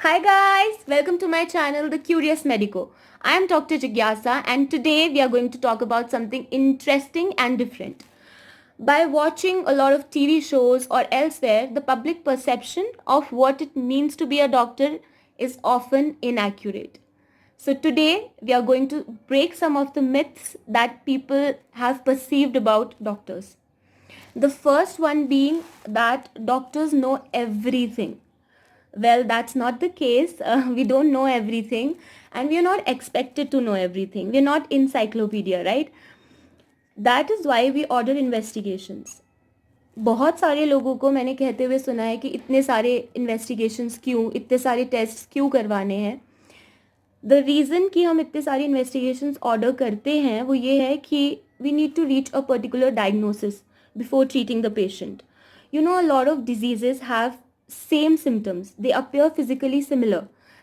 Hi guys, welcome to my channel The Curious Medico. I am Dr. Jigyasa and today we are going to talk about something interesting and different. By watching a lot of TV shows or elsewhere, the public perception of what it means to be a doctor is often inaccurate. So today we are going to break some of the myths that people have perceived about doctors. The first one being that doctors know everything. Well, that's not the case. We don't know everything and we are not expected to know everything. We're not encyclopedia, right? That is why we order investigations. बहुत सारे लोगों को मैंने कहते हुए सुना है कि इतने सारे इन्वेस्टिगेशंस क्यों, इतने सारे टेस्ट क्यों करवाने हैं. द रीज़न कि हम इतने सारे इन्वेस्टिगेशंस ऑर्डर करते हैं वो ये है कि we need to reach a particular diagnosis before treating the patient. You know, a lot of diseases have same symptoms. They appear physically similar.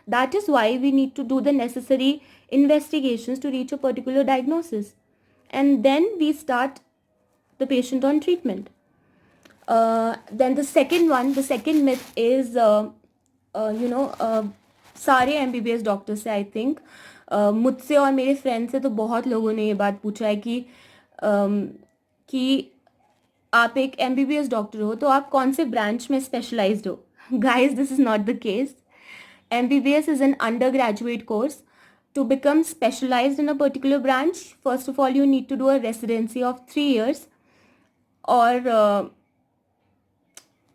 That is why we need to do the necessary investigations to reach a particular diagnosis. And then we start the patient on treatment. Then the second myth is, सारे MBBS doctor से I think मुझसे और मेरे friend से तो बहुत लोगों ने ये बात पूछा है कि आप एक MBBS डॉक्टर हो तो आप कौन से ब्रांच में स्पेशलाइज्ड हो. Guys, this is not the case. MBBS is an undergraduate course. To become specialized in a particular branch, first of all, you need to do a residency of 3 years, or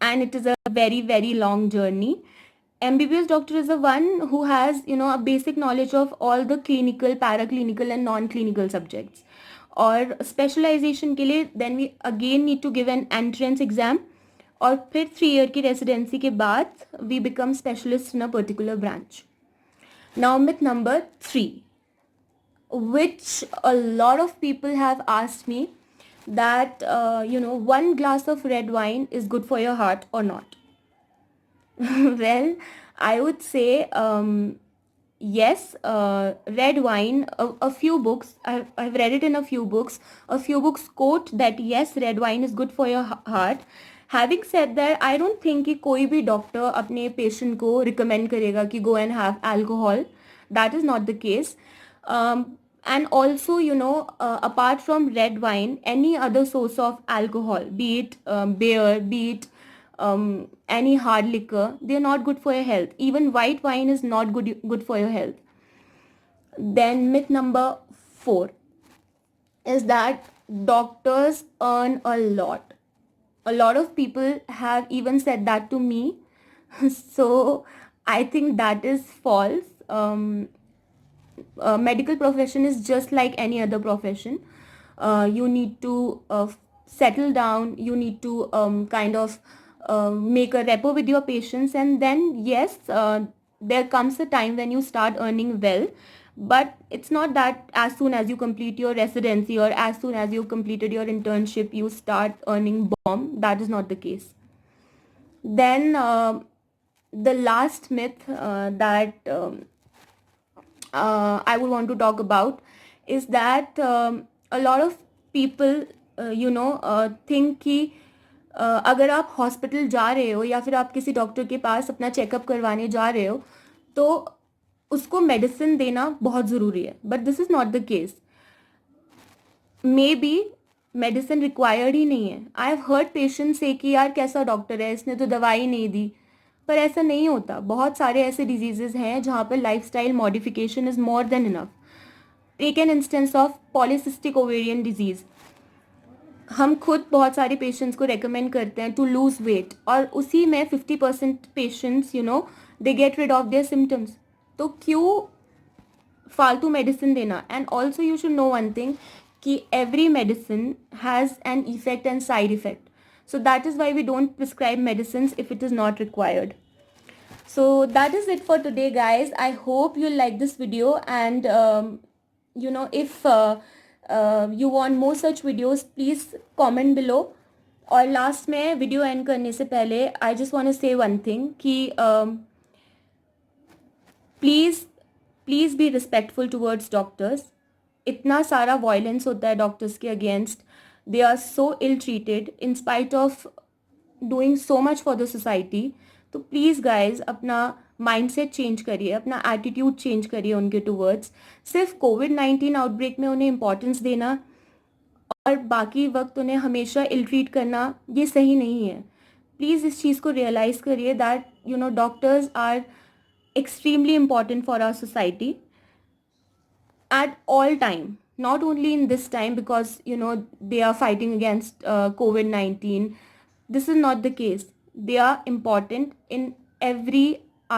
and it is a very, very long journey. MBBS doctor is the one who has, a basic knowledge of all the clinical, paraclinical and non-clinical subjects. और specialisation के लिए then we again need to give an entrance exam और फिर 3 year की residency के बाद we become specialist in a particular branch. Now myth number 3, which a lot of people have asked me that 1 glass of red wine is good for your heart or not. Well, I would say yes, red wine, a few books, I've read it in a few books. A few books quote that yes, red wine is good for your heart. Having said that, I don't think कि कोई भी doctor अपने patient को recommend करेगा कि go and have alcohol. That is not the case. And also, apart from red wine, any other source of alcohol, be it beer, be it any hard liquor, they're not good for your health. Even white wine is not good for your health. Then myth number 4 is that doctors earn a lot. A lot of people have even said that to me. So I think that is false. Medical profession is just like any other profession. You need to settle down. You need to kind of make a rapport with your patients, and then yes, there comes a time when you start earning well. But it's not that as soon as you complete your residency or as soon as you completed your internship you start earning bomb. That is not the case. Then the last myth that I would want to talk about is that a lot of people think कि अगर आप hospital जा रहे हो या फिर आप किसी डॉक्टर के पास अपना चेकअप करवाने जा रहे हो तो उसको मेडिसिन देना बहुत ज़रूरी है. But this is not the case. Maybe medicine required ही नहीं है. आई हैव हर्ड पेशेंट से कि यार कैसा डॉक्टर है, इसने तो दवाई नहीं दी. पर ऐसा नहीं होता. बहुत सारे ऐसे डिजीजेज हैं जहाँ पर lifestyle modification is more than enough. Take an instance of polycystic ovarian disease. हम खुद बहुत सारे पेशेंट्स को रेकमेंड करते हैं टू लूज वेट और उसी में 50% patients they get rid of their symptoms. तो क्यों फालतू मेडिसिन देना. And also you should know one thing कि every medicine has an effect and side effect. So that is why we don't prescribe medicines if it is not required. So that is it for today, guys. I hope you like this video, and if you want more such videos, please comment below. और last में video end करने से पहले I just want to say one thing कि please be respectful towards doctors. इतना सारा violence होता है डॉक्टर्स के against. They are so ill treated in spite of doing so much for the society. तो प्लीज़ गाइज अपना mindset change करिए, अपना एटीट्यूड चेंज करिए उनके टूवर्ड्स। सिर्फ कोविड-19 आउटब्रेक में उन्हें इम्पोर्टेंस देना और बाकी वक्त उन्हें हमेशा इल ट्रीट करना, ये सही नहीं है। प्लीज़ इस चीज़ को रियलाइज़ करिए that doctors are extremely important for our society at all time, not only in this time because they are fighting against COVID-19. This is not the case. They are important in every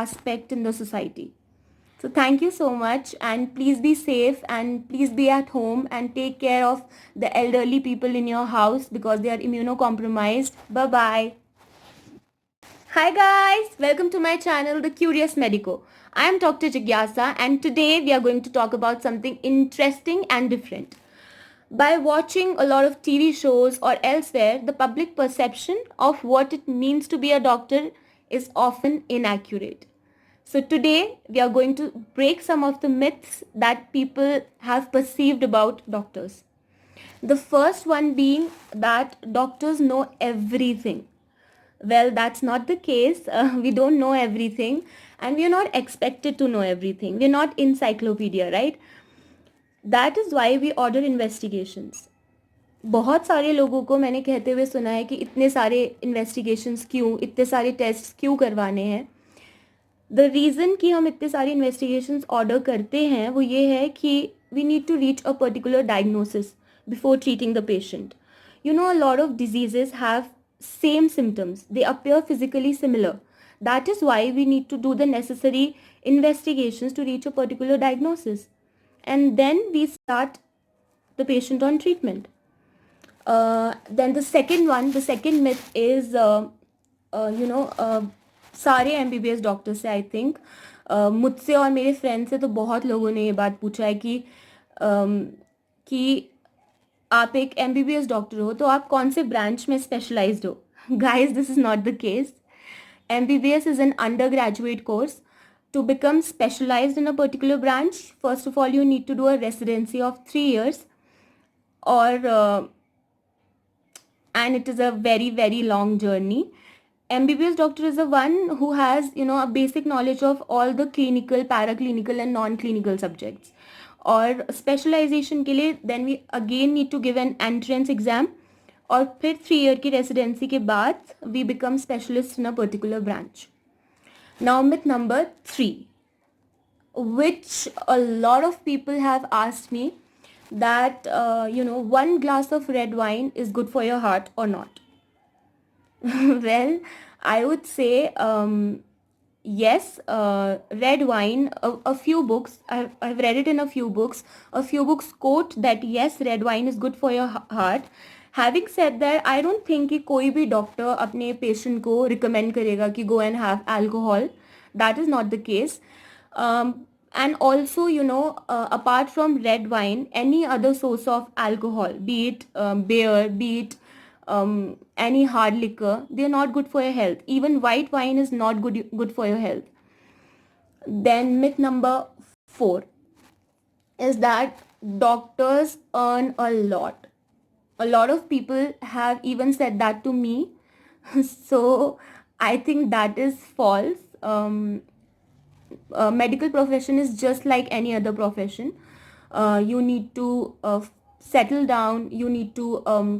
aspect in the society. So thank you so much, and please be safe and please be at home and take care of the elderly people in your house because they are immunocompromised. Bye bye. Hi guys, welcome to my channel The Curious Medico. I am Dr. Jigyasa and today we are going to talk about something interesting and different. By watching a lot of TV shows or elsewhere, the public perception of what it means to be a doctor is often inaccurate. So today we are going to break some of the myths that people have perceived about doctors. The first one being that doctors know everything. Well, that's not the case. We don't know everything and we are not expected to know everything. We're not encyclopedia, right? That is why we order investigations. बहुत सारे लोगों को मैंने कहते हुए सुना है कि इतने सारे इन्वेस्टिगेशंस क्यों, इतने सारे टेस्ट क्यों करवाने हैं. द रीज़न कि हम इतने सारे इन्वेस्टिगेशंस ऑर्डर करते हैं वो ये है कि we need to reach a particular diagnosis before treating the patient. A lot of diseases have same symptoms. They appear physically similar. That is why we need to do the necessary investigations to reach a particular diagnosis. And then we start the patient on treatment. Then the second myth is, सारे MBBS doctor से I think मुझसे और मेरे friend से तो बहुत लोगों ने ये बात पूछा है कि आप एक MBBS डॉक्टर हो तो आप कौन से ब्रांच में स्पेशलाइज्ड हो. Guys, this is not the case. MBBS is an undergraduate course. To become specialized in a particular branch, first of all, you need to do a residency of 3 years, and it is a very, very long journey. MBBS doctor is the one who has, a basic knowledge of all the clinical, paraclinical and non-clinical subjects. और specialisation के लिए then we again need to give an entrance exam और फिर 3 year की residency के बाद we become specialist in a particular branch. Now myth number 3, which a lot of people have asked me that 1 glass of red wine is good for your heart or not. Well, I would say yes, red wine, a few books, I've read it in a few books. A few books quote that yes, red wine is good for your heart. Having said that, I don't think कि कोई भी doctor अपने patient को recommend करेगा कि go and have alcohol. That is not the case. And also, apart from red wine, any other source of alcohol, be it beer, be it any hard liquor, they are not good for your health. Even white wine is not good for your health. Then myth number 4 is that doctors earn a lot. A lot of people have even said that to me. So I think that is false. Medical profession is just like any other profession. You need to settle down. You need to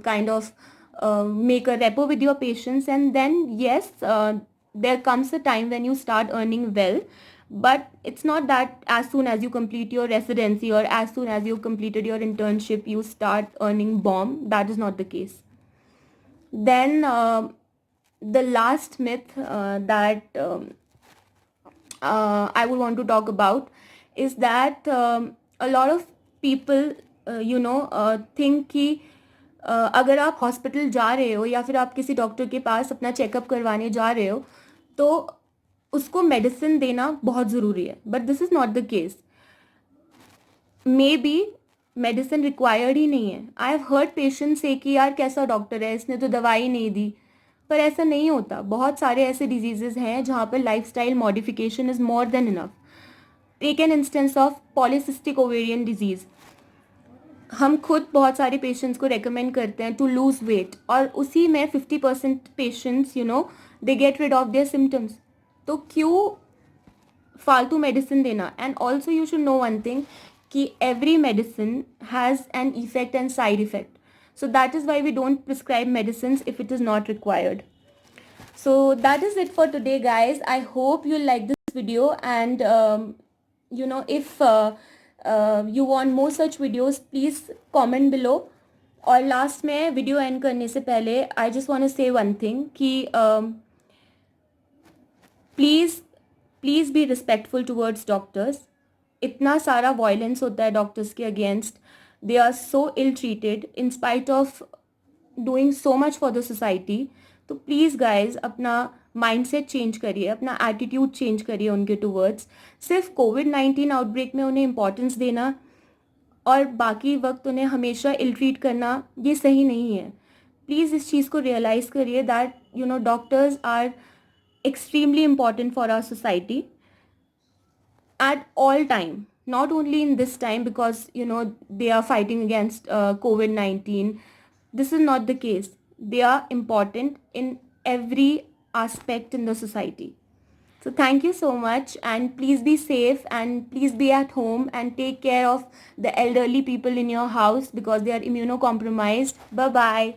kind of make a rapport with your patients, and then yes, there comes a time when you start earning well, but it's not that as soon as you complete your residency or as soon as you completed your internship you start earning bomb. That is not the case. Then the last myth that I would want to talk about is that a lot of people think कि अगर आप hospital जा रहे हो या फिर आप किसी डॉक्टर के पास अपना चेकअप करवाने जा रहे हो तो उसको मेडिसिन देना बहुत ज़रूरी है. But this is not the case. Maybe medicine required ही नहीं है. आई हैव हर्ड पेशेंट से कि यार कैसा डॉक्टर है, इसने तो दवाई नहीं दी. पर ऐसा नहीं होता. बहुत सारे ऐसे डिजीजेज हैं जहाँ पर lifestyle modification is more than enough. Take an instance of polycystic ovarian disease. हम खुद बहुत सारे पेशेंट्स को रेकमेंड करते हैं टू लूज वेट और उसी में 50% patients they get rid of their symptoms. तो क्यों फालतू मेडिसिन देना. And also you should know one thing कि every medicine has an effect and side effect. So that is why we don't prescribe medicines if it is not required. So that is it for today, guys. I hope you like this video, and if you want more such videos, please comment below. और last में video end करने से पहले I just want to say one thing कि please be respectful towards doctors. इतना सारा violence होता है डॉक्टर्स के against. They are so ill treated in spite of doing so much for the society. तो प्लीज़ गाइज अपना mindset change करिए, अपना एटीट्यूड चेंज करिए उनके टुवर्ड्स. सिर्फ कोविड-19 आउटब्रेक में उन्हें इंपॉर्टेंस देना और बाकी वक्त उन्हें हमेशा इल ट्रीट करना, ये सही नहीं है. प्लीज़ इस चीज़ को रियलाइज़ करिए that doctors are extremely important for our society at all time, not only in this time because they are fighting against COVID-19. This is not the case. They are important in every aspect in the society. So thank you so much, and please be safe and please be at home and take care of the elderly people in your house because they are immunocompromised. Bye bye.